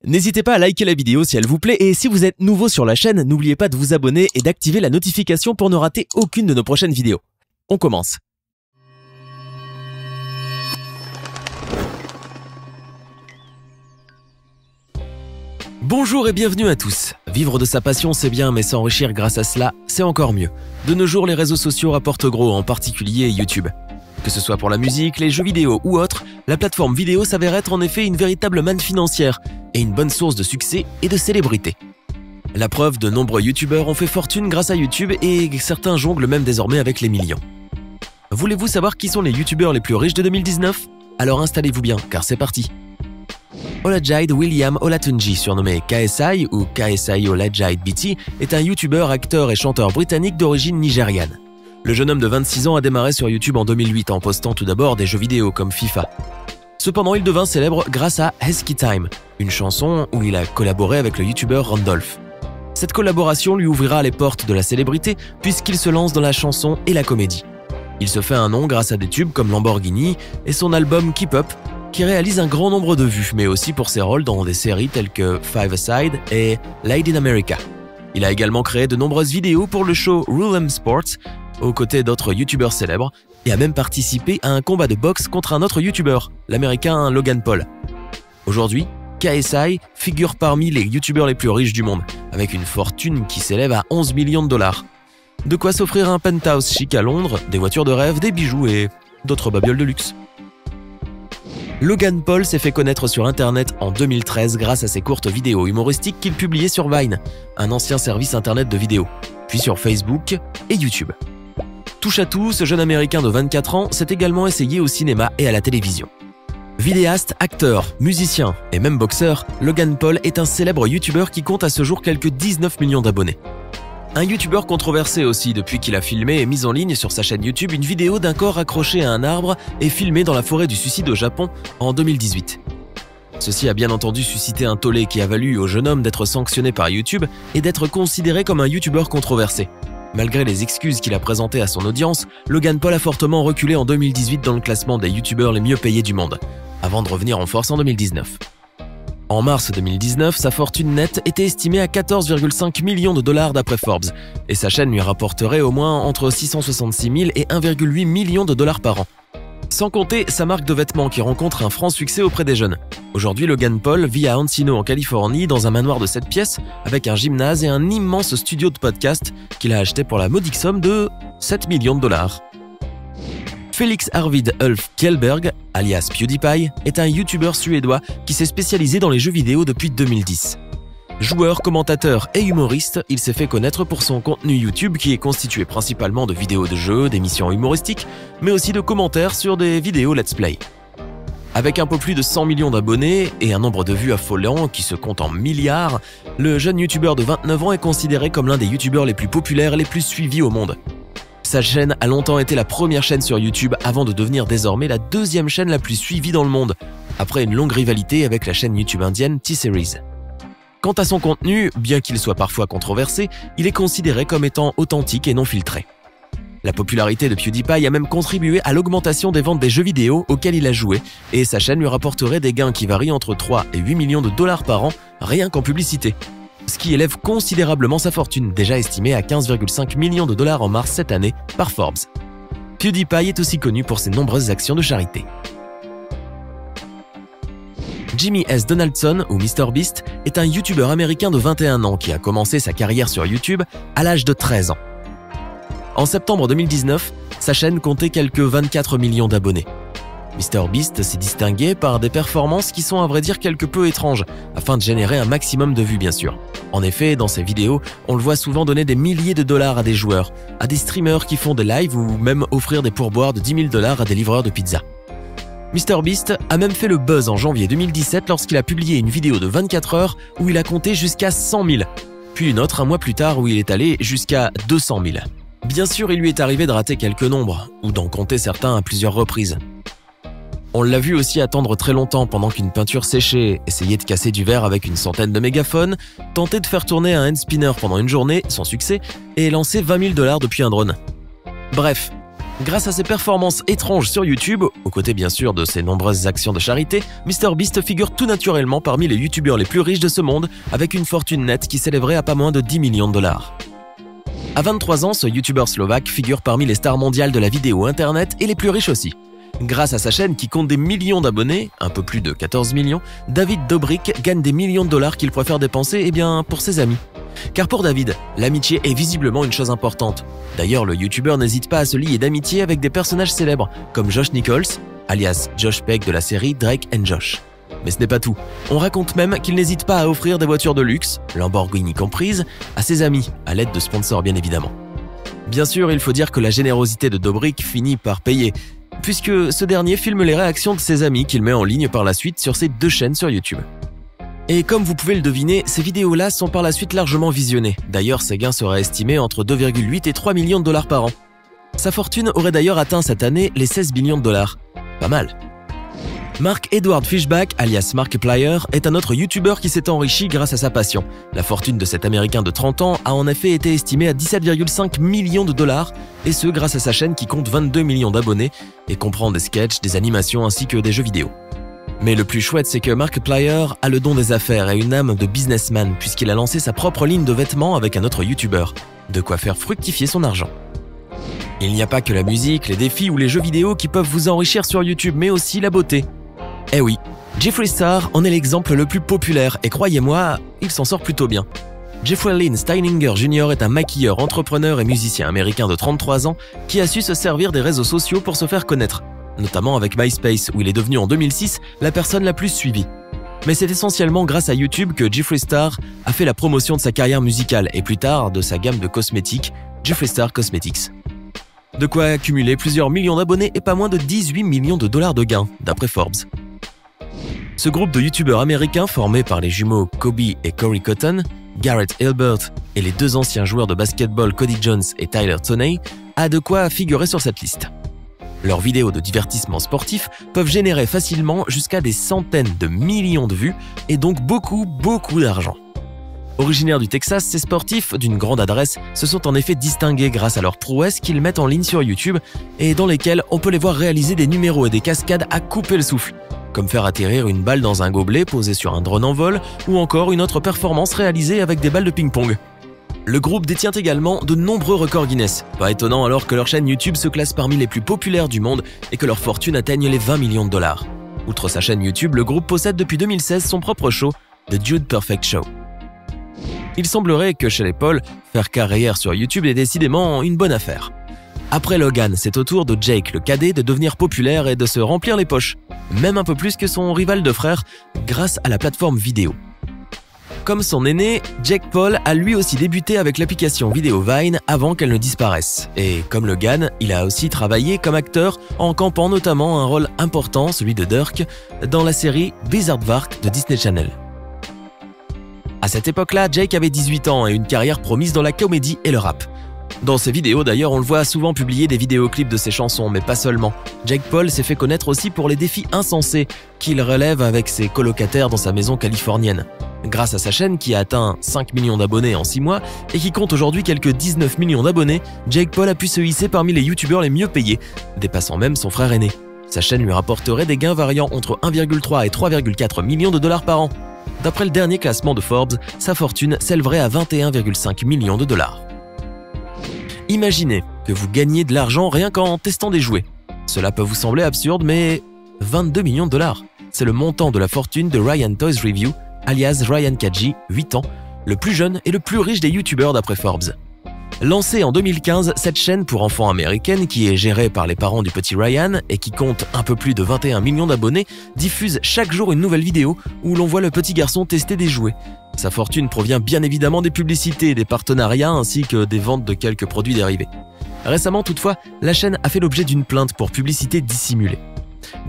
N'hésitez pas à liker la vidéo si elle vous plaît et si vous êtes nouveau sur la chaîne, n'oubliez pas de vous abonner et d'activer la notification pour ne rater aucune de nos prochaines vidéos. On commence. Bonjour et bienvenue à tous. Vivre de sa passion c'est bien, mais s'enrichir grâce à cela, c'est encore mieux. De nos jours, les réseaux sociaux rapportent gros, en particulier YouTube. Que ce soit pour la musique, les jeux vidéo ou autres, la plateforme vidéo s'avère être en effet une véritable manne financière et une bonne source de succès et de célébrité. La preuve, de nombreux youtubeurs ont fait fortune grâce à YouTube et certains jonglent même désormais avec les millions. Voulez-vous savoir qui sont les youtubeurs les plus riches de 2019 ? Alors installez-vous bien, car c'est parti. Olajaid William Olatunji, surnommé KSI ou KSI Olajaid BT, est un youtubeur, acteur et chanteur britannique d'origine nigériane. Le jeune homme de 26 ans a démarré sur YouTube en 2008 en postant tout d'abord des jeux vidéo comme FIFA. Cependant, il devint célèbre grâce à Heskey Time, une chanson où il a collaboré avec le youtubeur Randolph. Cette collaboration lui ouvrira les portes de la célébrité puisqu'il se lance dans la chanson et la comédie. Il se fait un nom grâce à des tubes comme Lamborghini et son album Keep Up, qui réalise un grand nombre de vues, mais aussi pour ses rôles dans des séries telles que Five Aside et Lady in America. Il a également créé de nombreuses vidéos pour le show Rule Sports, aux côtés d'autres youtubeurs célèbres, et a même participé à un combat de boxe contre un autre youtubeur, l'américain Logan Paul. Aujourd'hui, KSI figure parmi les youtubeurs les plus riches du monde, avec une fortune qui s'élève à 11 millions de dollars. De quoi s'offrir un penthouse chic à Londres, des voitures de rêve, des bijoux et d'autres babioles de luxe. Logan Paul s'est fait connaître sur internet en 2013 grâce à ses courtes vidéos humoristiques qu'il publiait sur Vine, un ancien service internet de vidéos, puis sur Facebook et YouTube. Touche à tout, ce jeune américain de 24 ans s'est également essayé au cinéma et à la télévision. Vidéaste, acteur, musicien et même boxeur, Logan Paul est un célèbre youtubeur qui compte à ce jour quelques 19 millions d'abonnés. Un youtubeur controversé aussi depuis qu'il a filmé et mis en ligne sur sa chaîne YouTube une vidéo d'un corps accroché à un arbre et filmé dans la forêt du suicide au Japon en 2018. Ceci a bien entendu suscité un tollé qui a valu au jeune homme d'être sanctionné par YouTube et d'être considéré comme un youtubeur controversé. Malgré les excuses qu'il a présentées à son audience, Logan Paul a fortement reculé en 2018 dans le classement des youtubeurs les mieux payés du monde, avant de revenir en force en 2019. En mars 2019, sa fortune nette était estimée à 14,5 millions de dollars d'après Forbes, et sa chaîne lui rapporterait au moins entre 666 000 et 1,8 million de dollars par an. Sans compter sa marque de vêtements qui rencontre un franc succès auprès des jeunes. Aujourd'hui, Logan Paul vit à Encino en Californie dans un manoir de 7 pièces avec un gymnase et un immense studio de podcast qu'il a acheté pour la modique somme de 7 millions de dollars. Felix Arvid Ulf Kjellberg, alias PewDiePie, est un youtubeur suédois qui s'est spécialisé dans les jeux vidéo depuis 2010. Joueur, commentateur et humoriste, il s'est fait connaître pour son contenu YouTube qui est constitué principalement de vidéos de jeux, d'émissions humoristiques, mais aussi de commentaires sur des vidéos let's play. Avec un peu plus de 100 millions d'abonnés et un nombre de vues affolant qui se compte en milliards, le jeune youtubeur de 29 ans est considéré comme l'un des youtubeurs les plus populaires et les plus suivis au monde. Sa chaîne a longtemps été la première chaîne sur YouTube avant de devenir désormais la deuxième chaîne la plus suivie dans le monde, après une longue rivalité avec la chaîne YouTube indienne T-Series. Quant à son contenu, bien qu'il soit parfois controversé, il est considéré comme étant authentique et non filtré. La popularité de PewDiePie a même contribué à l'augmentation des ventes des jeux vidéo auxquels il a joué, et sa chaîne lui rapporterait des gains qui varient entre 3 et 8 millions de dollars par an, rien qu'en publicité. Ce qui élève considérablement sa fortune, déjà estimée à 15,5 millions de dollars en mars cette année par Forbes. PewDiePie est aussi connu pour ses nombreuses actions de charité. Jimmy S. Donaldson, ou MrBeast, est un youtubeur américain de 21 ans qui a commencé sa carrière sur YouTube à l'âge de 13 ans. En septembre 2019, sa chaîne comptait quelques 24 millions d'abonnés. MrBeast s'est distingué par des performances qui sont à vrai dire quelque peu étranges, afin de générer un maximum de vues bien sûr. En effet, dans ses vidéos, on le voit souvent donner des milliers de dollars à des joueurs, à des streamers qui font des lives ou même offrir des pourboires de 10 000 dollars à des livreurs de pizza. MrBeast a même fait le buzz en janvier 2017 lorsqu'il a publié une vidéo de 24 heures où il a compté jusqu'à 100 000, puis une autre un mois plus tard où il est allé jusqu'à 200 000. Bien sûr, il lui est arrivé de rater quelques nombres, ou d'en compter certains à plusieurs reprises. On l'a vu aussi attendre très longtemps pendant qu'une peinture séchait, essayer de casser du verre avec une centaine de mégaphones, tenter de faire tourner un hand spinner pendant une journée, sans succès, et lancer 20 000 dollars depuis un drone. Bref, Grâce à ses performances étranges sur YouTube, aux côtés bien sûr de ses nombreuses actions de charité, MrBeast figure tout naturellement parmi les youtubeurs les plus riches de ce monde, avec une fortune nette qui s'élèverait à pas moins de 10 millions de dollars. À 23 ans, ce youtubeur slovaque figure parmi les stars mondiales de la vidéo internet et les plus riches aussi. Grâce à sa chaîne qui compte des millions d'abonnés, un peu plus de 14 millions, David Dobrik gagne des millions de dollars qu'il préfère dépenser pour ses amis. Car pour David, l'amitié est visiblement une chose importante. D'ailleurs, le youtubeur n'hésite pas à se lier d'amitié avec des personnages célèbres, comme Josh Nichols, alias Josh Peck de la série Drake and Josh. Mais ce n'est pas tout. On raconte même qu'il n'hésite pas à offrir des voitures de luxe, Lamborghini comprises, à ses amis, à l'aide de sponsors bien évidemment. Bien sûr, il faut dire que la générosité de Dobrik finit par payer, puisque ce dernier filme les réactions de ses amis qu'il met en ligne par la suite sur ses 2 chaînes sur YouTube. Et comme vous pouvez le deviner, ces vidéos-là sont par la suite largement visionnées. D'ailleurs, ses gains seraient estimés entre 2,8 et 3 millions de dollars par an. Sa fortune aurait d'ailleurs atteint cette année les 16 millions de dollars. Pas mal. Mark Edward Fishback, alias Markiplier, est un autre youtubeur qui s'est enrichi grâce à sa passion. La fortune de cet Américain de 30 ans a en effet été estimée à 17,5 millions de dollars, et ce grâce à sa chaîne qui compte 22 millions d'abonnés et comprend des sketchs, des animations ainsi que des jeux vidéo. Mais le plus chouette, c'est que Markiplier a le don des affaires et une âme de businessman puisqu'il a lancé sa propre ligne de vêtements avec un autre youtubeur. De quoi faire fructifier son argent. Il n'y a pas que la musique, les défis ou les jeux vidéo qui peuvent vous enrichir sur YouTube, mais aussi la beauté. Eh oui, Jeffree Star en est l'exemple le plus populaire et croyez-moi, il s'en sort plutôt bien. Jeffrey Lynn Steininger Jr. est un maquilleur, entrepreneur et musicien américain de 33 ans qui a su se servir des réseaux sociaux pour se faire connaître, notamment avec MySpace où il est devenu en 2006 la personne la plus suivie. Mais c'est essentiellement grâce à YouTube que Jeffree Star a fait la promotion de sa carrière musicale et plus tard de sa gamme de cosmétiques, Jeffree Star Cosmetics. De quoi accumuler plusieurs millions d'abonnés et pas moins de 18 millions de dollars de gains, d'après Forbes. Ce groupe de youtubeurs américains formé par les jumeaux Kobe et Corey Cotton, Garrett Hilbert et les 2 anciens joueurs de basketball Cody Jones et Tyler Toney a de quoi figurer sur cette liste. Leurs vidéos de divertissement sportif peuvent générer facilement jusqu'à des centaines de millions de vues et donc beaucoup d'argent. Originaires du Texas, ces sportifs d'une grande adresse se sont en effet distingués grâce à leurs prouesses qu'ils mettent en ligne sur YouTube et dans lesquelles on peut les voir réaliser des numéros et des cascades à couper le souffle, comme faire atterrir une balle dans un gobelet posé sur un drone en vol ou encore une autre performance réalisée avec des balles de ping-pong. Le groupe détient également de nombreux records Guinness, pas étonnant alors que leur chaîne YouTube se classe parmi les plus populaires du monde et que leur fortune atteigne les 20 millions de dollars. Outre sa chaîne YouTube, le groupe possède depuis 2016 son propre show, The Dude Perfect Show. Il semblerait que chez les Paul, faire carrière sur YouTube est décidément une bonne affaire. Après Logan, c'est au tour de Jake, le cadet, de devenir populaire et de se remplir les poches, même un peu plus que son rival de frère, grâce à la plateforme vidéo. Comme son aîné, Jake Paul a lui aussi débuté avec l'application vidéo Vine avant qu'elle ne disparaisse. Et comme Logan, il a aussi travaillé comme acteur en campant notamment un rôle important, celui de Dirk, dans la série Bizaardvark de Disney Channel. À cette époque-là, Jake avait 18 ans et une carrière promise dans la comédie et le rap. Dans ses vidéos d'ailleurs, on le voit souvent publier des vidéoclips de ses chansons, mais pas seulement. Jake Paul s'est fait connaître aussi pour les défis insensés qu'il relève avec ses colocataires dans sa maison californienne. Grâce à sa chaîne qui a atteint 5 millions d'abonnés en 6 mois et qui compte aujourd'hui quelques 19 millions d'abonnés, Jake Paul a pu se hisser parmi les youtubeurs les mieux payés, dépassant même son frère aîné. Sa chaîne lui rapporterait des gains variant entre 1,3 et 3,4 millions de dollars par an. D'après le dernier classement de Forbes, sa fortune s'élèverait à 21,5 millions de dollars. Imaginez que vous gagnez de l'argent rien qu'en testant des jouets. Cela peut vous sembler absurde, mais 22 millions de dollars, c'est le montant de la fortune de Ryan Toys Review, alias Ryan Kaji, 8 ans, le plus jeune et le plus riche des youtubeurs d'après Forbes. Lancée en 2015, cette chaîne pour enfants américaine, qui est gérée par les parents du petit Ryan et qui compte un peu plus de 21 millions d'abonnés, diffuse chaque jour une nouvelle vidéo où l'on voit le petit garçon tester des jouets. Sa fortune provient bien évidemment des publicités, des partenariats ainsi que des ventes de quelques produits dérivés. Récemment toutefois, la chaîne a fait l'objet d'une plainte pour publicité dissimulée.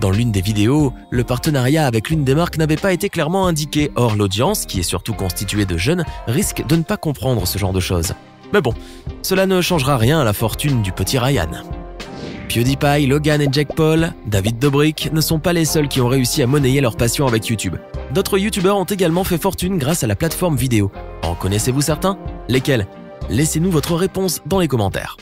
Dans l'une des vidéos, le partenariat avec l'une des marques n'avait pas été clairement indiqué, or l'audience, qui est surtout constituée de jeunes, risque de ne pas comprendre ce genre de choses. Mais bon, cela ne changera rien à la fortune du petit Ryan. PewDiePie, Logan et Jake Paul, David Dobrik ne sont pas les seuls qui ont réussi à monnayer leur passion avec YouTube. D'autres youtubeurs ont également fait fortune grâce à la plateforme vidéo. En connaissez-vous certains? Lesquels? Laissez-nous votre réponse dans les commentaires.